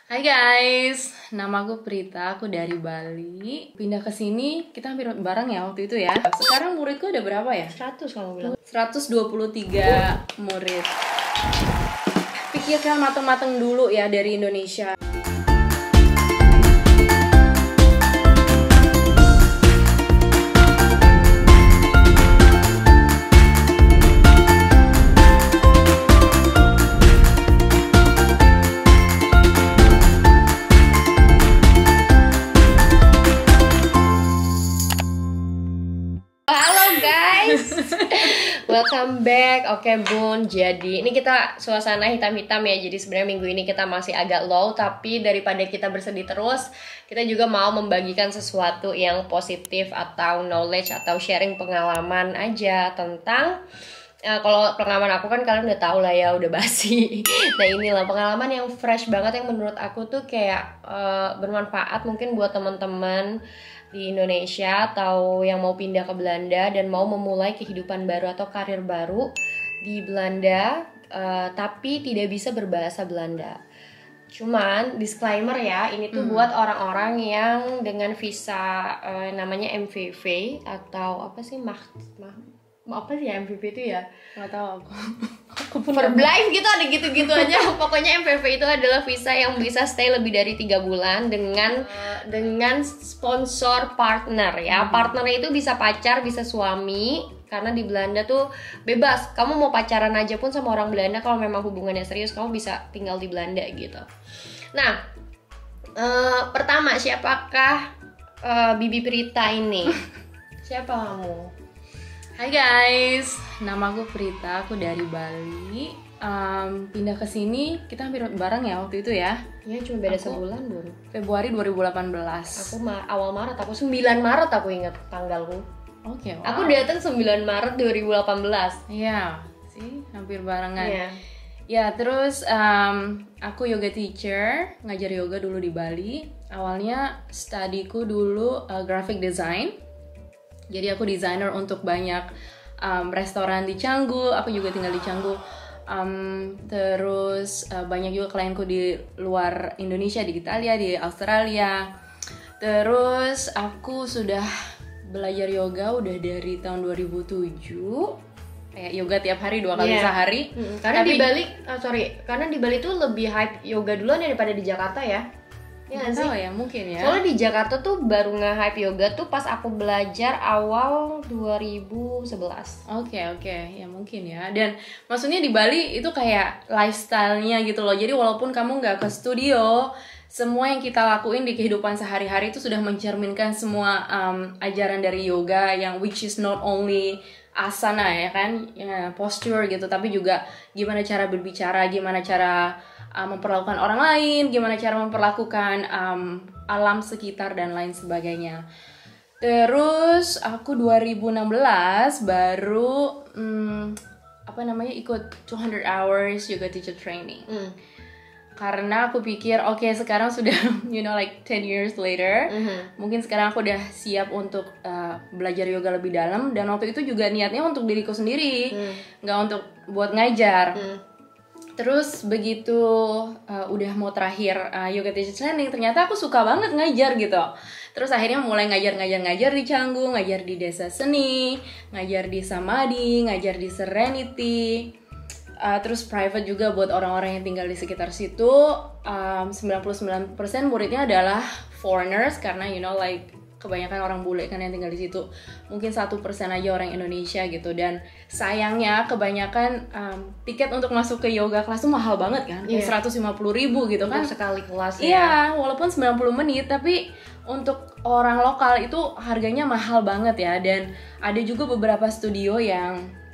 Hai guys, nama aku Prita, aku dari Bali. Pindah ke sini, kita hampir bareng ya waktu itu ya. Sekarang muridku ada berapa ya? 100 kamu bilang. 123 murid. Pikirkan mateng-mateng dulu ya dari Indonesia. Halo guys, welcome back. Oke Bun, jadi ini kita suasana hitam-hitam ya. Jadi sebenarnya minggu ini kita masih agak low, tapi daripada kita bersedih terus, kita juga mau membagikan sesuatu yang positif atau knowledge atau sharing pengalaman aja tentang kalau pengalaman aku kan kalian udah tahu lah ya, udah basi. Nah inilah pengalaman yang fresh banget yang menurut aku tuh kayak bermanfaat mungkin buat teman-teman di Indonesia atau yang mau pindah ke Belanda dan mau memulai kehidupan baru atau karir baru di Belanda, tapi tidak bisa berbahasa Belanda. Cuman disclaimer ya, ini tuh buat orang-orang yang dengan visa namanya MVV atau apa sih apa sih ya MVV itu ya? Nggak tahu aku pun Verblijf gitu, ada gitu-gitu aja. Pokoknya MVV itu adalah visa yang bisa stay lebih dari 3 bulan dengan sponsor partner ya. Partnernya itu bisa pacar, bisa suami. Karena di Belanda tuh bebas. Kamu mau pacaran aja pun sama orang Belanda, kalau memang hubungannya serius, kamu bisa tinggal di Belanda gitu. Nah, pertama siapakah Bibi Prita ini? Siapa kamu? Hai guys, nama aku Prita, aku dari Bali. Pindah ke sini, kita hampir bareng ya waktu itu ya. Ya cuma beda sebulan Bun. Februari 2018. Aku awal Maret, aku 9 Maret aku ingat tanggalku. Oke, wow. Aku datang 9 Maret 2018. Iya, sih hampir barengan. Iya. Ya, terus aku yoga teacher, ngajar yoga dulu di Bali. Awalnya studiku dulu graphic design. Jadi aku desainer untuk banyak restoran di Canggu. Aku juga tinggal di Canggu. Terus banyak juga klienku di luar Indonesia, di Italia, di Australia. Terus aku sudah belajar yoga udah dari tahun 2007. Kayak yoga tiap hari 2 kali sehari. Karena di Bali, karena di Bali tuh lebih hype yoga duluan daripada di Jakarta ya. Ya nggak tahu ya, mungkin ya. Soalnya di Jakarta tuh baru nge-hype yoga tuh pas aku belajar awal 2011. Oke, ya mungkin ya. Dan maksudnya di Bali itu kayak lifestyle-nya gitu loh. Jadi walaupun kamu nggak ke studio, semua yang kita lakuin di kehidupan sehari-hari itu sudah mencerminkan semua ajaran dari yoga yang which is not only asana ya kan, ya, posture gitu, tapi juga gimana cara berbicara, gimana cara memperlakukan orang lain, gimana cara memperlakukan alam sekitar dan lain sebagainya. Terus aku 2016 baru ikut 200 hours yoga teacher training. Karena aku pikir oke, sekarang sudah 10 years later, mungkin sekarang aku udah siap untuk belajar yoga lebih dalam. Dan waktu itu juga niatnya untuk diriku sendiri, nggak untuk buat ngajar. Terus begitu udah mau terakhir yoga teacher training, ternyata aku suka banget ngajar gitu. Terus akhirnya mulai ngajar di Canggu, ngajar di Desa Seni, ngajar di Samadhi, ngajar di Serenity. Terus private juga buat orang-orang yang tinggal di sekitar situ. 99% muridnya adalah foreigners karena kebanyakan orang bule kan yang tinggal di situ. Mungkin 1% aja orang Indonesia gitu. Dan sayangnya kebanyakan tiket untuk masuk ke yoga kelas tuh mahal banget kan. Kayak 150.000 gitu kan. Untuk sekali kelas ya. Iya, walaupun 90 menit tapi untuk orang lokal itu harganya mahal banget ya. Dan ada juga beberapa studio yang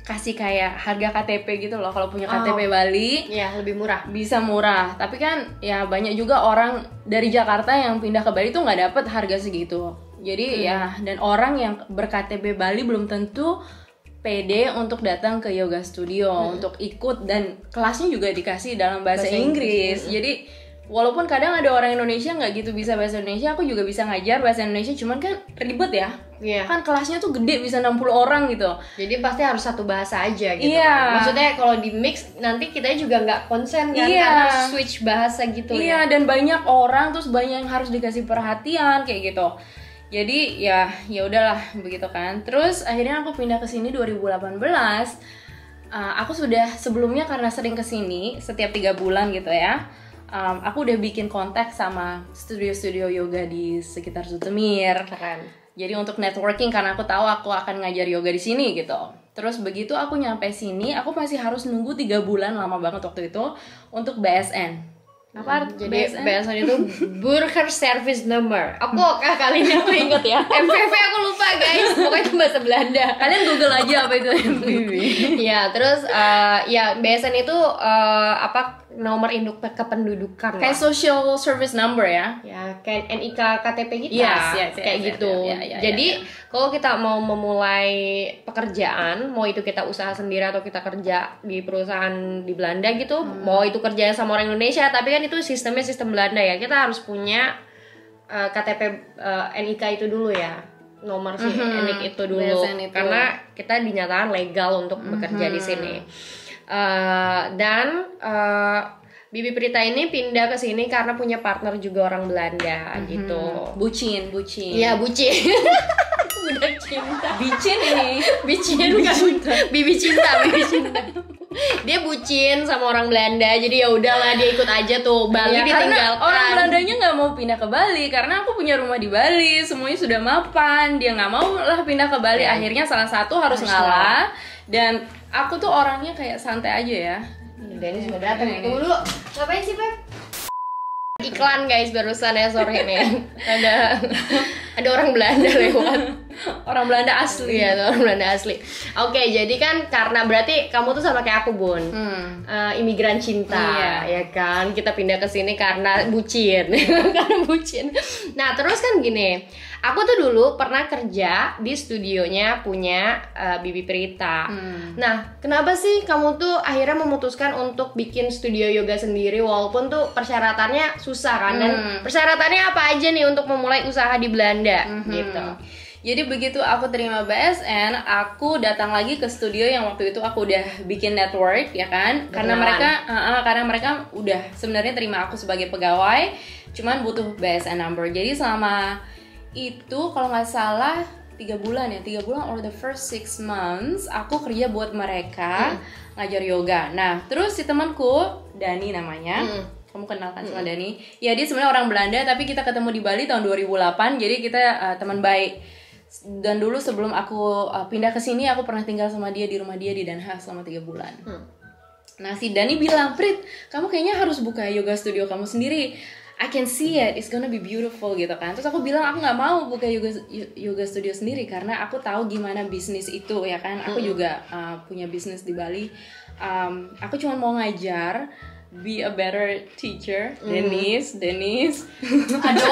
kasih kayak harga KTP gitu loh. Kalau punya KTP Bali, ya lebih murah. Bisa murah. Tapi kan ya banyak juga orang dari Jakarta yang pindah ke Bali tuh nggak dapet harga segitu. Jadi ya, dan orang yang ber-KTP Bali belum tentu pede untuk datang ke yoga studio untuk ikut, dan kelasnya juga dikasih dalam bahasa Inggris. Jadi walaupun kadang ada orang Indonesia nggak gitu bisa bahasa Indonesia, aku juga bisa ngajar bahasa Indonesia, cuman kan ribet ya. Iya. Kan kelasnya tuh gede, bisa 60 orang gitu. Jadi pasti harus satu bahasa aja gitu. Iya. Maksudnya kalau di mix nanti kita juga nggak konsen kan, Iya. karena switch bahasa gitu Iya, ya. dan banyak orang, terus banyak yang harus dikasih perhatian kayak gitu. Jadi ya udahlah begitu kan. Terus akhirnya aku pindah ke sini 2018. Aku sudah sebelumnya karena sering ke sini setiap 3 bulan gitu ya. Aku udah bikin kontak sama studio-studio yoga di sekitar Zoetermeer. Keren. Jadi untuk networking, karena aku tahu aku akan ngajar yoga di sini gitu. Terus begitu aku nyampe sini, aku masih harus nunggu 3 bulan, lama banget waktu itu, untuk BSN. Apa Jadi BSN itu Burger Service Number. Aku kali ini aku inget ya. MVV aku lupa guys. Pokoknya itu bahasa Belanda. Kalian Google aja apa itu MPV. Ya, terus ya BSN itu apa nomor induk kependudukan Kayak lah. social service number ya. Ya, kayak NIK KTP kita. Yes, kayak gitu. Jadi kalau kita mau memulai pekerjaan, mau itu kita usaha sendiri atau kita kerja di perusahaan di Belanda gitu, mau itu kerjanya sama orang Indonesia, tapi kan itu sistemnya sistem Belanda ya. Kita harus punya KTP NIK itu dulu ya. Nomor si NIK itu dulu. BSN itu. Karena kita dinyatakan legal untuk bekerja di sini. Dan Bibi Prita ini pindah ke sini karena punya partner juga orang Belanda gitu. Bucin. Iya, bucin. Budak cinta. Bicin ini. Bicin kan? Bibi cinta. Dia bucin sama orang Belanda, jadi ya udahlah dia ikut aja tuh. Bali Ya, karena ditinggalkan. orang Belandanya nggak mau pindah ke Bali karena aku punya rumah di Bali, semuanya sudah mapan. Dia nggak mau lah pindah ke Bali. Ya. Akhirnya salah satu harus ngalah. Dan aku tuh orangnya kayak santai aja ya. Dennis udah datang. Tunggu dulu. Ngapain sih, Pep? Iklan guys barusan ya, sore nih. Ada orang Belanda lewat. Orang Belanda asli. Iya, orang Belanda asli. Oke, jadi kan karena berarti kamu tuh sama kayak aku, Bun. Imigran cinta, Iya. ya kan? Kita pindah ke sini karena bucin. Karena bucin. Nah, terus kan gini. Aku tuh dulu pernah kerja di studionya punya Bibi Prita. Nah, kenapa sih kamu tuh akhirnya memutuskan untuk bikin studio yoga sendiri walaupun tuh persyaratannya susah kan? Dan persyaratannya apa aja nih untuk memulai usaha di Belanda gitu? Jadi begitu aku terima BSN, aku datang lagi ke studio yang waktu itu aku udah bikin network ya kan? Karena mereka udah sebenarnya terima aku sebagai pegawai, cuman butuh BSN number. Jadi selama itu kalau nggak salah 3 bulan or the first 6 months aku kerja buat mereka ngajar yoga. Nah terus si temanku Dani namanya, kamu kenal kan sama Dani? Ya dia sebenarnya orang Belanda tapi kita ketemu di Bali tahun 2008, jadi kita teman baik. Dan dulu sebelum aku pindah ke sini aku pernah tinggal sama dia di rumah dia di Den Haag selama 3 bulan. Nah si Dani bilang, Prit, kamu kayaknya harus buka yoga studio kamu sendiri. I can see it, it's gonna be beautiful gitu kan. Terus aku bilang aku nggak mau buka yoga studio sendiri karena aku tahu gimana bisnis itu ya kan. Aku juga punya bisnis di Bali. Aku cuma mau ngajar, be a better teacher. Dennis. Aduh,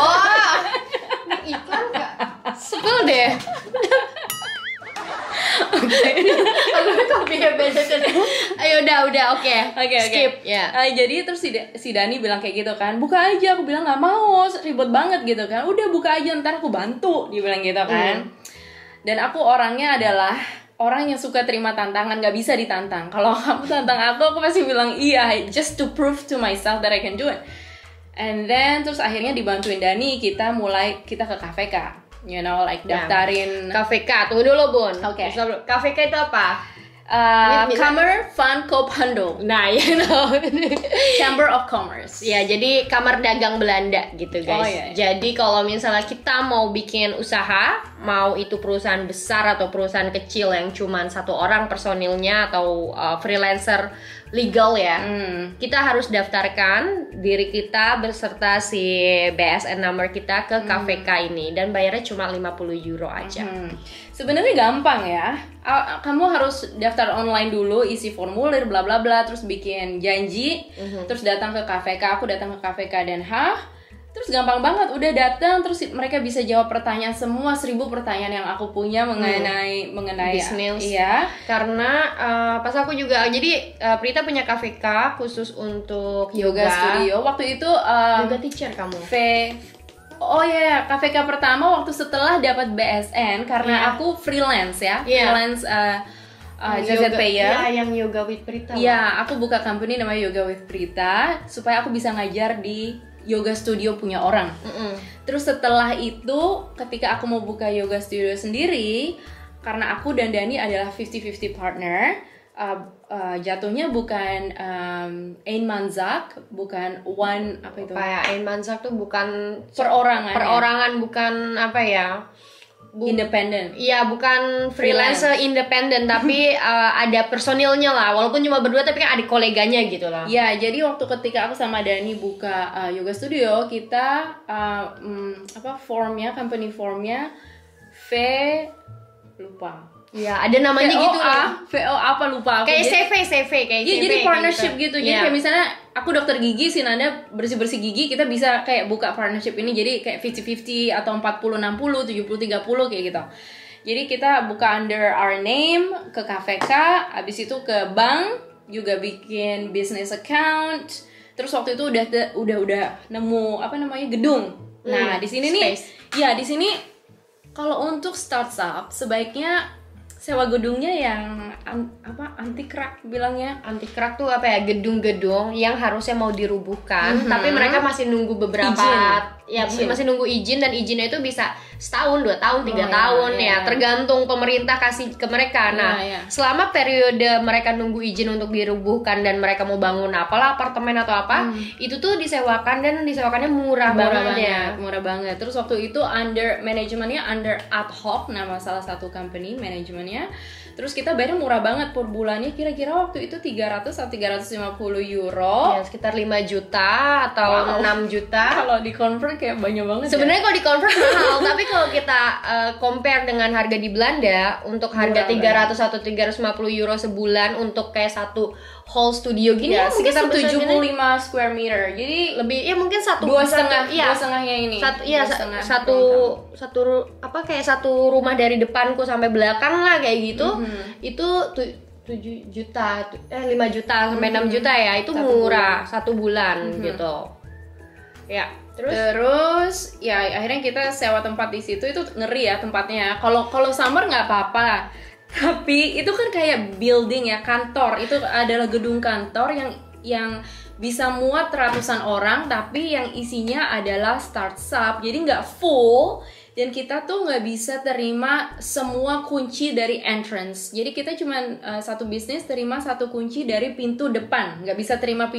iklan gak? Sebel deh. Aku kopi beda. Ayo udah oke. Skip ya. Jadi terus si Dani bilang kayak gitu kan, buka aja. Aku bilang nggak mau, ribet banget gitu kan. Udah buka aja, ntar aku bantu. Dia bilang gitu kan. Dan aku orangnya adalah orang yang suka terima tantangan, nggak bisa ditantang. Kalau kamu tantang aku pasti bilang iya, just to prove to myself that I can do it. And then terus akhirnya dibantuin Dani, kita ke KVK. You know, like daftarin KVK, tunggu dulu Bun. Oke. KVK itu apa? Kamar Van Koophandel. Nah, you know. Chamber of Commerce. Ya, jadi kamar dagang Belanda gitu guys. Oh, iya. Jadi kalau misalnya kita mau bikin usaha, mau itu perusahaan besar atau perusahaan kecil yang cuman 1 orang personilnya atau freelancer legal ya, kita harus daftarkan diri kita beserta si BSN number kita ke KVK ini dan bayarnya cuma 50 euro aja. Sebenarnya gampang ya. Kamu harus daftar online dulu, isi formulir bla bla bla, terus bikin janji, terus datang ke KVK. Aku datang ke KVK Den Haag. Terus gampang banget, udah datang terus mereka bisa jawab pertanyaan semua 1000 pertanyaan yang aku punya mengenai bisnis. Iya. Karena pas aku juga jadi Prita punya KVK khusus untuk Yoga studio. Waktu itu yoga teacher kamu. Oh ya, KVK pertama waktu setelah dapat BSN karena aku freelance ya. Freelance ZZP ya. Iya, yang Yoga with Prita. Iya, aku buka company namanya Yoga with Prita supaya aku bisa ngajar di yoga studio punya orang. Terus setelah itu ketika aku mau buka yoga studio sendiri, karena aku dan Dani adalah 50-50 partner, jatuhnya bukan Ein Manzak, bukan one apa itu? Kayak Ein Manzak tuh bukan perorangan, bukan apa ya? Independen. Iya, bukan freelancer independen tapi ada personilnya lah, walaupun cuma berdua tapi kan ada koleganya gitu lah. Iya, jadi waktu ketika aku sama Dani buka yoga studio, kita company formnya lupa. Iya, ada namanya gitu lah. VO apa lupa aku. Kayak CV kayak iya, CV. jadi partnership gitu. Jadi yeah. kayak misalnya aku dokter gigi, si Nanda bersih-bersih gigi, kita bisa kayak buka partnership ini jadi kayak 50-50 atau 40-60, 70-30 kayak gitu. Jadi kita buka under our name ke KVK, habis itu ke bank juga bikin business account. Terus waktu itu udah nemu apa namanya gedung. Nah, di sini nih, ya di sini kalau untuk startup sebaiknya sewa gedungnya yang anti crack bilangnya. Anti crack tuh apa ya, gedung-gedung yang harusnya mau dirubuhkan tapi mereka masih nunggu beberapa masih nunggu izin, dan izinnya itu bisa setahun, 2 tahun, 3 tahun ya, tergantung pemerintah kasih ke mereka. Nah, selama periode mereka nunggu izin untuk dirubuhkan dan mereka mau bangun apalah apartemen atau apa, itu tuh disewakan dan disewakannya murah banget. Murah banget. Terus waktu itu manajemennya under ad hoc, nama salah satu company manajemennya. Terus kita bayar murah banget per bulannya, kira-kira waktu itu 300 atau 350 euro. Ya, sekitar 5 juta atau 6 juta. Kalau di convert kayak banyak banget. Sebenarnya kalau di convert mahal, tapi kalau kita compare dengan harga di Belanda, untuk harga 300 atau 350 euro sebulan untuk kayak satu whole studio gini ya, sekitar 75 gini. square meter. Jadi lebih ya mungkin dua setengahnya ini. Satu apa kayak satu rumah dari depanku sampai belakang lah kayak gitu. Itu 7 juta, 5 juta sampai 6 juta ya, itu murah satu bulan gitu. Ya, terus ya akhirnya kita sewa tempat di situ, itu ngeri ya tempatnya. Kalau summer nggak apa-apa. Tapi itu kan kayak building ya, kantor. Itu adalah gedung kantor yang bisa muat ratusan orang, tapi yang isinya adalah startup. Jadi nggak full, dan kita tuh nggak bisa terima semua kunci dari entrance. Jadi kita cuma satu bisnis terima satu kunci dari pintu depan, nggak bisa terima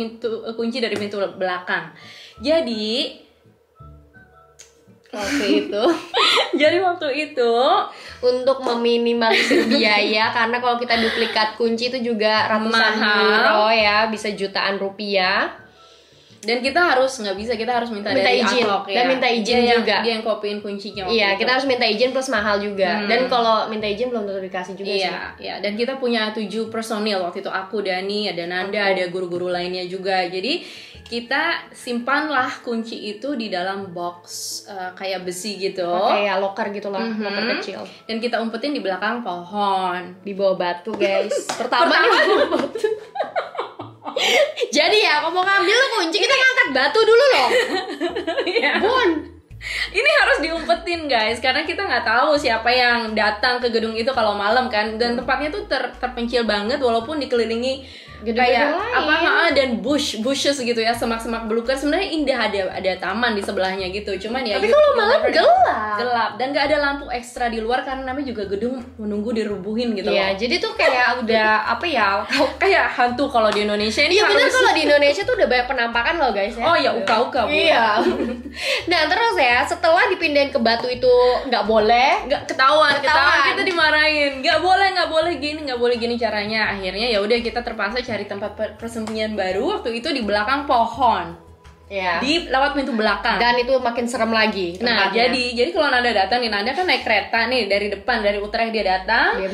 kunci dari pintu belakang. Jadi waktu itu untuk meminimalisir biaya, karena kalau kita duplikat kunci itu juga ratusan euro ya, bisa jutaan rupiah. Dan kita harus minta dari izin ad hoc, dan minta izin juga. Dia yang kopiin kuncinya. Iya, kita harus minta izin plus mahal juga. Dan kalau minta izin belum tentu dikasih juga sih. Iya. Dan kita punya 7 personil waktu itu, aku, Dani, ada Nanda, ada guru-guru lainnya juga. Jadi kita simpanlah kunci itu di dalam box kayak besi gitu. Kayak locker gitu lah, locker kecil. Dan kita umpetin di belakang pohon, di bawah batu, guys. Pertama di bawah batu. Jadi ya, kalau mau ngambil kunci kita ngangkat batu dulu loh. Bun, ini harus diumpetin guys, karena kita nggak tahu siapa yang datang ke gedung itu kalau malam kan. Dan tempatnya tuh terpencil banget, walaupun dikelilingi kayak dan bushes gitu ya, semak-semak belukar. Sebenarnya indah, ada taman di sebelahnya gitu. Cuman ya, tapi kalau malam gelap dan nggak ada lampu ekstra di luar karena namanya juga gedung menunggu dirubuhin gitu. Iya, jadi tuh kayak udah apa ya, kayak hantu kalau di Indonesia ini. Iya bener, kalau di Indonesia tuh udah banyak penampakan loh guys ya. Oh ya, uka-uka. Iya. Nah terus ya, setelah dipindahin ke batu itu nggak boleh, ketahuan kita dimarahin, nggak boleh gini caranya. Akhirnya ya udah, kita terpaksa cari tempat persembunyian baru. Waktu itu di belakang pohon, di lewat pintu belakang, dan itu makin serem lagi tempatnya. Nah jadi kalau Nanda datang nih, Nanda kan naik kereta nih dari depan, dari Utrecht dia datang, dia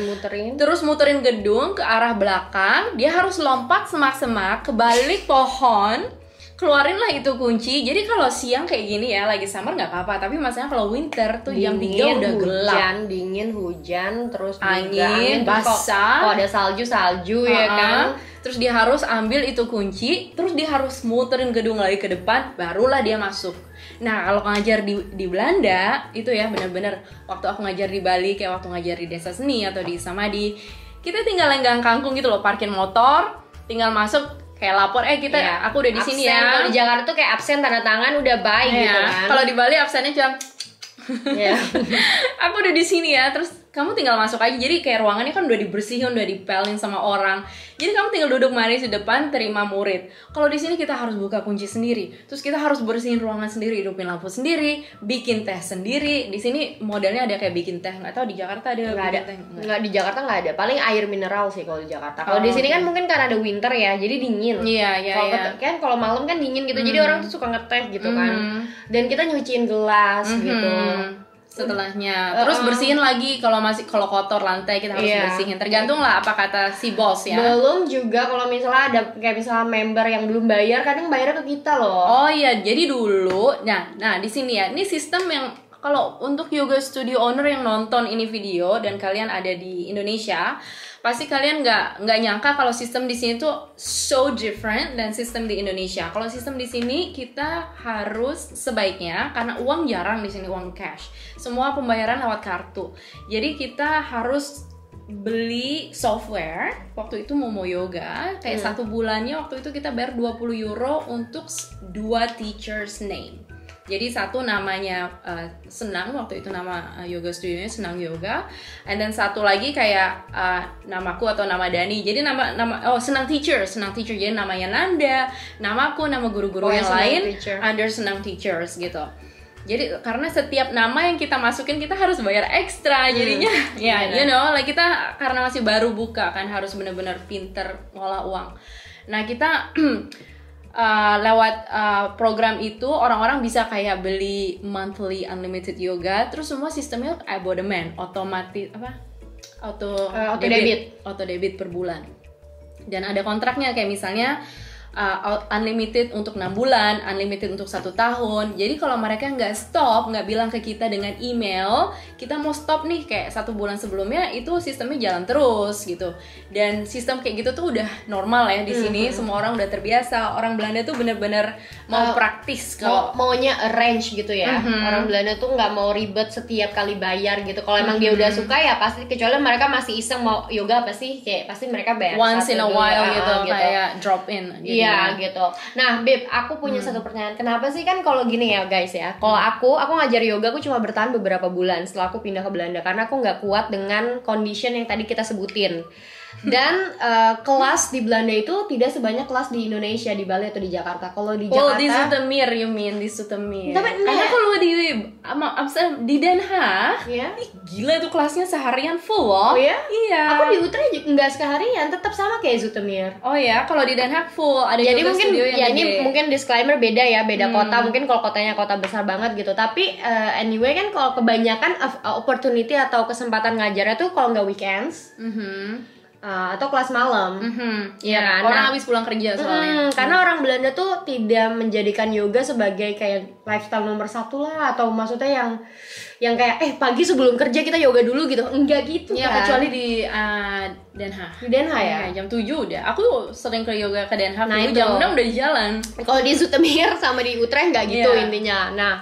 muterin gedung ke arah belakang, dia harus lompat semak-semak ke balik pohon, keluarin lah itu kunci. Jadi kalau siang kayak gini ya, lagi summer nggak apa-apa. Tapi masalahnya kalau winter tuh jam 3 udah gelap. Dingin, hujan, terus angin, basah. Kalau ada salju ya kan. Terus dia harus ambil itu kunci, terus dia harus muterin gedung lagi ke depan, barulah dia masuk. Nah, kalau ngajar di Belanda itu ya benar-benar waktu aku ngajar di Bali, kayak waktu ngajar di Desa Seni atau di Samadhi, kita tinggal lenggang kangkung gitu loh, parkir motor, tinggal masuk kayak lapor, kita aku udah di sini ya. Kalau di Jakarta tuh kayak absen tanda tangan udah bye gitu kan. Kalau di Bali absennya cuma aku udah di sini ya, terus kamu tinggal masuk aja. Jadi kayak ruangannya kan udah dibersihin, udah dipelin sama orang. Jadi kamu tinggal duduk manis di depan terima murid. Kalau di sini kita harus buka kunci sendiri. Terus kita harus bersihin ruangan sendiri, hidupin lampu sendiri, bikin teh sendiri. Di sini modelnya ada kayak bikin teh. Nggak tahu di Jakarta ada nggak ada. Teh? Nggak, di Jakarta nggak ada. Paling air mineral sih kalau di Jakarta. Kalau di sini kan mungkin karena ada winter ya, jadi dingin. Iya. Kan kalau malam kan dingin gitu. Jadi orang tuh suka ngeteh gitu kan. Dan kita nyuciin gelas gitu. Setelahnya terus bersihin lagi kalau kotor lantai kita harus bersihin, tergantung lah apa kata si bos ya. Belum juga kalau misalnya ada kayak misalnya member yang belum bayar, kadang bayarnya ke kita loh. Oh iya, jadi dulu nah di sini ya, ini sistem yang kalau untuk yoga studio owner yang nonton ini video dan kalian ada di Indonesia, pasti kalian nggak nyangka kalau sistem di sini tuh so different dan sistem di Indonesia. Kalau sistem di sini kita harus sebaiknya, karena uang jarang di sini, uang cash, semua pembayaran lewat kartu. Jadi kita harus beli software. Waktu itu Momo Yoga kayak 1 bulannya waktu itu kita bayar 20 euro untuk 2 teachers name. Jadi satu namanya Senang, waktu itu nama yoga studionya Senang Yoga, and then satu lagi kayak namaku atau nama Dani. Jadi nama Senang Teacher. Jadi namanya Nanda, namaku, nama guru-guru yang lain teacher. Under Senang Teachers gitu. Jadi karena setiap nama yang kita masukin kita harus bayar ekstra, jadinya kita karena masih baru buka kan harus benar-benar pinter ngolah uang. Nah kita lewat program itu orang-orang bisa kayak beli monthly unlimited yoga, terus semua sistemnya abonement, otomatis auto debit per bulan, dan ada kontraknya kayak misalnya unlimited untuk 6 bulan, unlimited untuk 1 tahun. Jadi kalau mereka nggak bilang ke kita dengan email, kita mau stop nih kayak 1 bulan sebelumnya, itu sistemnya jalan terus gitu. Dan sistem kayak gitu tuh udah normal ya di sini, semua orang udah terbiasa. Orang Belanda tuh bener-bener mau praktis kalau maunya arrange gitu ya. Orang Belanda tuh nggak mau ribet setiap kali bayar gitu. Kalau emang dia udah suka ya pasti, kecuali mereka masih iseng mau yoga pasti mereka bayar once in a while gitu, kayak drop in gitu. Iya gitu. Nah, Beb, aku punya satu pertanyaan. Kenapa sih kan kalau gini ya guys ya? Kalau aku ngajar yoga, aku cuma bertahan beberapa bulan setelah aku pindah ke Belanda karena aku nggak kuat dengan condition yang tadi kita sebutin. Dan kelas di Belanda itu tidak sebanyak kelas di Indonesia, di Bali atau di Jakarta. Kalau di Jakarta, di Zoetermeer, you mean di Zoetermeer? Karena kalau di Den Haag, gila itu kelasnya seharian full loh. Oh ya? Iya. Aku di Utrecht nggak seharian, tetap sama kayak Zoetermeer. Oh ya, kalau di Den Haag full. Ada jadi yoga mungkin studio yang ya gede. Ini mungkin disclaimer beda ya, beda kota. Mungkin kalau kotanya kota besar banget gitu. Tapi anyway kan kalau kebanyakan opportunity atau kesempatan ngajarnya tuh kalau nggak weekends. Atau kelas malam, ya kan? Orang habis pulang kerja soalnya. Karena orang Belanda tuh tidak menjadikan yoga sebagai kayak lifestyle nomor 1 lah, atau maksudnya yang kayak pagi sebelum kerja kita yoga dulu gitu, enggak gitu ya, kan? Kecuali di Den Haag. Di Den Haag ya? Jam 7 udah. Aku sering ke yoga ke Den Haag. Nah, itu jam 6 udah di jalan. Kalau di Zoetermeer sama di Utrecht nggak gitu intinya. Nah,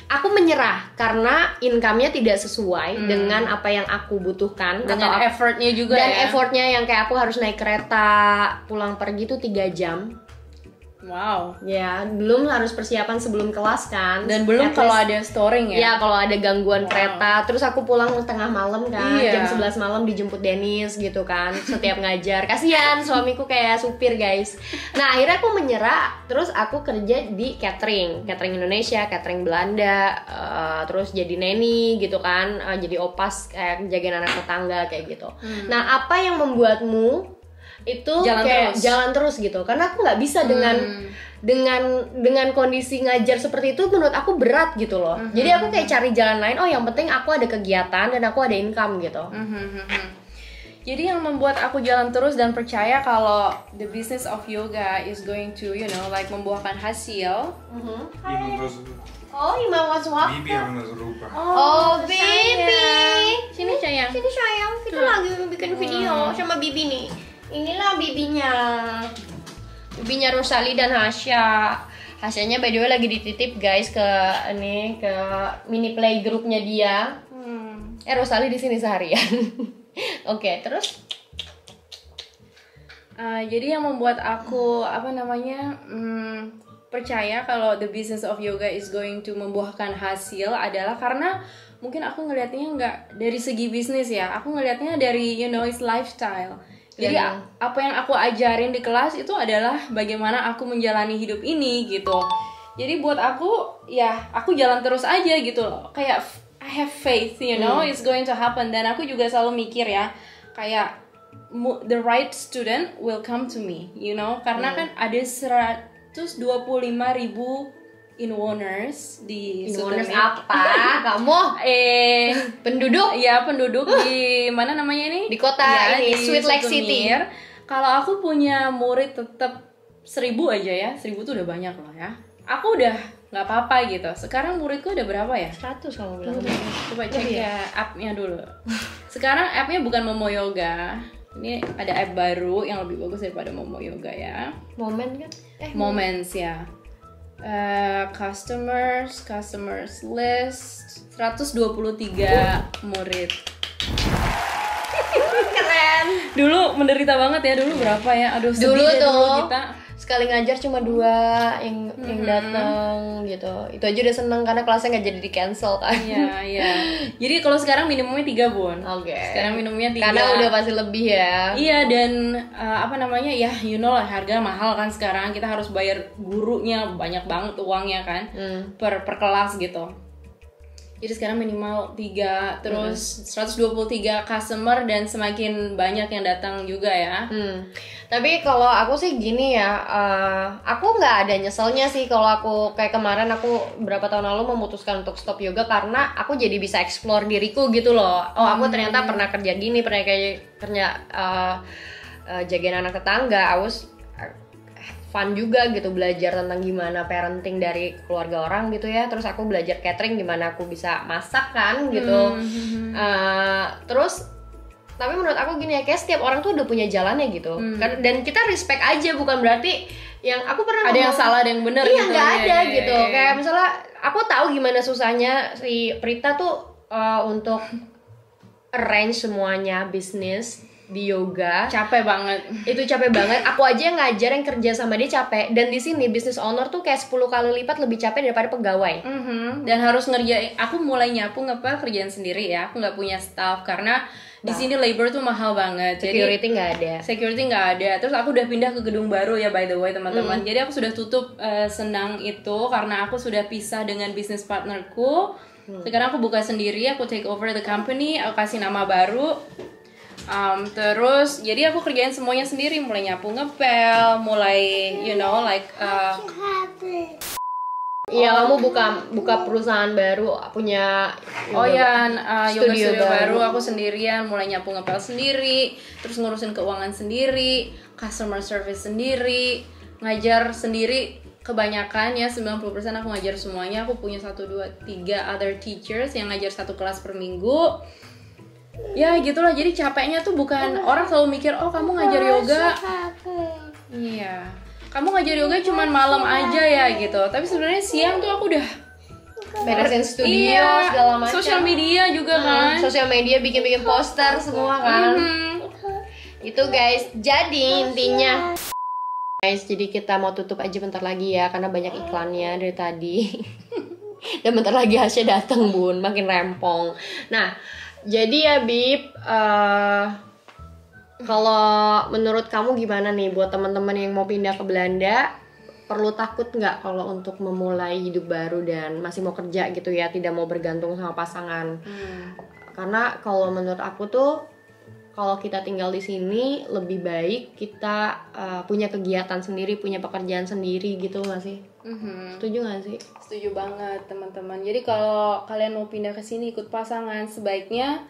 aku menyerah karena income-nya tidak sesuai dengan apa yang aku butuhkan, dengan effortnya juga dan effortnya yang kayak aku harus naik kereta pulang pergi tuh 3 jam. Wow. Ya, belum harus persiapan sebelum kelas kan. Dan belum kalau ada storing ya. Ya, kalau ada gangguan kereta. Terus aku pulang tengah malam kan, jam 11 malam dijemput Dennis gitu kan, setiap ngajar. Kasihan suamiku kayak supir, guys. Nah, akhirnya aku menyerah. Terus aku kerja di catering Indonesia, catering Belanda, terus jadi nanny gitu kan, jadi opas kayak jagain anak tetangga kayak gitu. Nah, apa yang membuatmu itu jalan terus gitu? Karena aku nggak bisa dengan kondisi ngajar seperti itu, menurut aku berat gitu loh. Jadi aku kayak cari jalan lain. Yang penting aku ada kegiatan dan aku ada income gitu. Jadi yang membuat aku jalan terus dan percaya kalau the business of yoga is going to, like membuahkan hasil. Iemand was Oh, Ima was what? Bibi aan het roepen. Oh, Bibi. Sini sayang. Sini sayang, kita lagi bikin video sama Bibi nih. Inilah bibinya. Bibinya Rosali dan Hasya. Hasyanya by the way lagi dititip guys ke mini playgroupnya dia. Rosali di sini seharian. Oke, terus jadi yang membuat aku percaya kalau the business of yoga is going to membuahkan hasil adalah karena mungkin aku ngelihatnya nggak dari segi bisnis ya, aku ngelihatnya dari it's lifestyle. Jadi apa yang aku ajarin di kelas itu adalah bagaimana aku menjalani hidup ini gitu. Jadi buat aku ya aku jalan terus aja gitu loh, kayak I have faith, it's going to happen. Dan aku juga selalu mikir ya, kayak the right student will come to me, karena kan ada 125.000 inwoners di Inwoners Sutemit. apa? Kamu? Penduduk? Ya penduduk di mana namanya ini? Di kota ini, di Sweet Lake City. Sutemir. Kalau aku punya murid tetap 1.000 aja ya, 1.000 tuh udah banyak loh ya. Aku udah nggak apa-apa gitu. Sekarang muridku udah berapa ya? 100 kamu bilang. Coba cek ya app-nya dulu. Sekarang app-nya bukan Momo Yoga. Ini ada app baru yang lebih bagus daripada Momo Yoga ya. Momen kan? Moments ya. Customers list 123 murid. Keren. Dulu menderita banget ya, dulu berapa ya? Aduh, sedih Dulu deh tuh dulu kita. sekali ngajar cuma 2 yang datang gitu. Itu aja udah seneng karena kelasnya nggak jadi di cancel kan. Iya. Jadi kalau sekarang minimumnya 3 Bun. Oke. Sekarang minimumnya 3. Karena udah pasti lebih ya. Iya, dan ya lah harga mahal kan sekarang. Kita harus bayar gurunya banyak banget uangnya kan. Per kelas gitu. Jadi sekarang minimal 3, terus 123 customer dan semakin banyak yang datang juga ya. Tapi kalau aku sih gini ya, aku nggak ada nyeselnya sih kalau aku kayak kemarin aku berapa tahun lalu memutuskan untuk stop yoga karena aku jadi bisa explore diriku gitu loh. Oh aku ternyata pernah kerja gini, pernah kerja jagain anak tetangga, I was fun juga gitu belajar tentang gimana parenting dari keluarga orang gitu ya. Terus aku belajar catering gimana aku bisa masak kan gitu. Terus tapi menurut aku gini ya, kayak setiap orang tuh udah punya jalannya gitu kan, dan kita respect aja, bukan berarti yang aku pernah ada yang salah ada yang benar iya, gitu. nggak ada Iya. gitu. Kayak misalnya aku tahu gimana susahnya si Prita tuh untuk arrange semuanya bisnis di yoga. Capek banget. Itu capek banget. Aku aja yang ngajar, yang kerja sama dia capek. Dan di sini business owner tuh kayak 10 kali lipat lebih capek daripada pegawai. Dan harus ngerjain. Aku mulai nyapu ngepel kerjaan sendiri ya. Aku nggak punya staff karena di sini labor tuh mahal banget. Security nggak ada. Security nggak ada. Terus aku udah pindah ke gedung baru ya, by the way teman-teman. Jadi aku sudah tutup Senang itu karena aku sudah pisah dengan business partnerku. Sekarang aku buka sendiri. Aku take over the company. Aku kasih nama baru. Terus jadi aku kerjain semuanya sendiri, mulai nyapu ngepel, mulai Iya, kamu buka perusahaan baru, punya yoga studio baru. baru. Aku sendirian, mulai nyapu ngepel sendiri, terus ngurusin keuangan sendiri, customer service sendiri, ngajar sendiri. Kebanyakan ya 90% aku ngajar semuanya. Aku punya 1, 2, 3 other teachers yang ngajar 1 kelas per minggu. Ya gitulah, jadi capeknya tuh bukan orang selalu mikir, oh kamu ngajar yoga. Iya, kamu ngajar yoga cuman malam aja ya gitu. Tapi sebenarnya siang tuh aku udah beresin studio segala macam. Sosial media juga kan. Sosial media, bikin poster semua kan. Itu guys. Jadi intinya guys, jadi kita mau tutup aja bentar lagi ya karena banyak iklannya dari tadi. Dan bentar lagi Hasya datang Bun, makin rempong. Nah, jadi ya Bib, kalau menurut kamu gimana nih buat teman-teman yang mau pindah ke Belanda, perlu takut nggak kalau untuk memulai hidup baru dan masih mau kerja gitu ya, tidak mau bergantung sama pasangan? Karena kalau menurut aku tuh kalau kita tinggal di sini lebih baik kita punya kegiatan sendiri, punya pekerjaan sendiri gitu nggak sih? Setuju nggak sih? Setuju banget teman-teman. Jadi kalau kalian mau pindah ke sini ikut pasangan, sebaiknya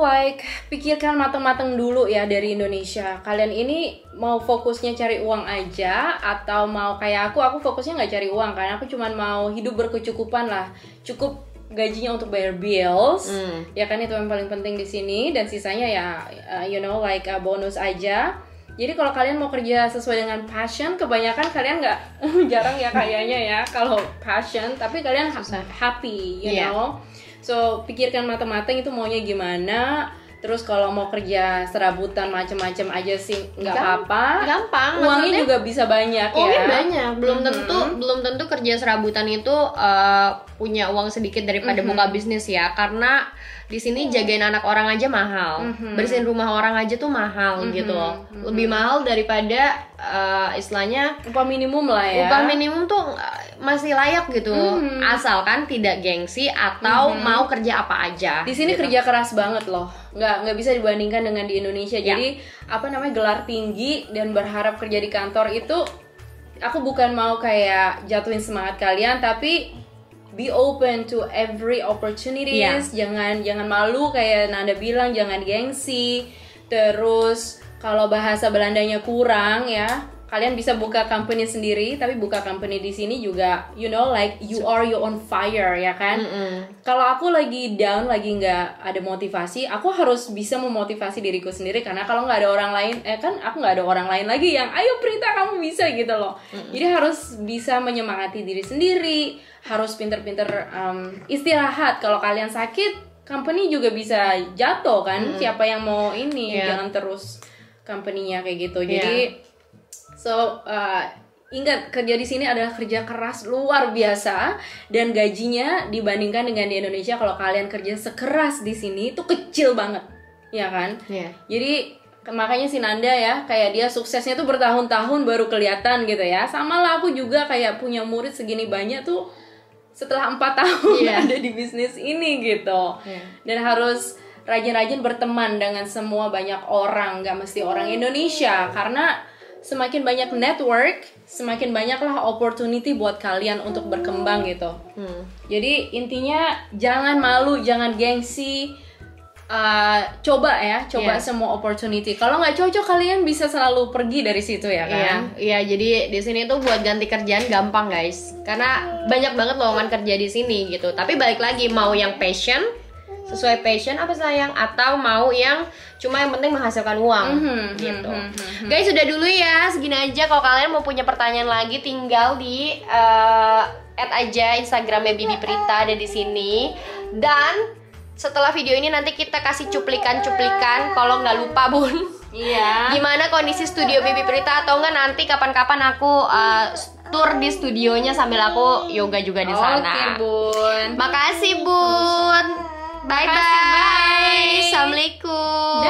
Like pikirkan matang-matang dulu ya dari Indonesia. Kalian ini mau fokusnya cari uang aja atau mau kayak aku fokusnya nggak cari uang kan? Aku cuman mau hidup berkecukupan lah, cukup gajinya untuk bayar bills, ya kan itu yang paling penting di sini dan sisanya ya, bonus aja. Jadi kalau kalian mau kerja sesuai dengan passion, kebanyakan kalian nggak jarang ya kayaknya ya kalau passion, tapi kalian happy, you know. So pikirkan matang-matang itu maunya gimana. Terus kalau mau kerja serabutan macam-macam aja sih nggak apa-apa. Gampang. Uangnya juga bisa banyak ya. Uangnya banyak. Belum tentu kerja serabutan itu punya uang sedikit daripada buka bisnis ya. Karena di sini jagain anak orang aja mahal, bersihin rumah orang aja tuh mahal gitu loh. Lebih mahal daripada istilahnya upah minimum lah ya. Upah minimum tuh masih layak gitu, asalkan tidak gengsi atau mau kerja apa aja. Di sini gitu. kerja keras banget loh, nggak bisa dibandingkan dengan di Indonesia. Jadi gelar tinggi dan berharap kerja di kantor itu, aku bukan mau kayak jatuhin semangat kalian, tapi be open to every opportunities. Jangan malu kayak Nanda bilang, jangan gengsi. Terus kalau bahasa Belandanya kurang ya, kalian bisa buka company sendiri, tapi buka company di sini juga you are your own fire ya kan. Kalau aku lagi down, lagi nggak ada motivasi, aku harus bisa memotivasi diriku sendiri, karena kalau nggak ada orang lain kan aku nggak ada orang lain lagi yang ayo Prita kamu bisa gitu loh. Jadi harus bisa menyemangati diri sendiri, harus pinter-pinter istirahat. Kalau kalian sakit, company juga bisa jatuh kan. Siapa yang mau ini, jangan terus company-nya kayak gitu. Jadi ingat, kerja di sini adalah kerja keras luar biasa, dan gajinya dibandingkan dengan di Indonesia, kalau kalian kerja sekeras di sini itu kecil banget, ya kan? Jadi makanya si Nanda ya, kayak dia suksesnya tuh bertahun-tahun baru kelihatan gitu ya. Sama lah aku juga kayak punya murid segini banyak tuh setelah 4 tahun ada di bisnis ini gitu. Dan harus rajin-rajin berteman dengan semua banyak orang, gak mesti orang Indonesia, karena semakin banyak network, semakin banyaklah opportunity buat kalian untuk berkembang gitu. Jadi intinya jangan malu, jangan gengsi, coba semua opportunity. Kalau nggak cocok, kalian bisa selalu pergi dari situ ya kan? Iya. Jadi di sini tuh buat ganti kerjaan gampang guys, karena banyak banget lowongan kerja di sini gitu. Tapi balik lagi, mau yang passion, sesuai passion apa sayang, atau mau yang cuma yang penting menghasilkan uang gitu. Guys, sudah dulu ya, segini aja. Kalau kalian mau punya pertanyaan lagi, tinggal di add aja Instagramnya Bibi Prita, ada di sini. Dan setelah video ini nanti kita kasih cuplikan kalau nggak lupa Bun. Gimana kondisi studio Bibi Prita, atau enggak nanti kapan-kapan aku tour di studionya sambil aku yoga juga di sana. Oke, Bun. Makasih Bun. Bye-bye. Assalamualaikum.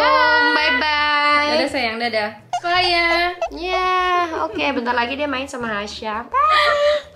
Bye-bye. Dadah sayang, dadah. Sekolah ya. Ya, oke. Bentar lagi dia main sama Hasya. Bye.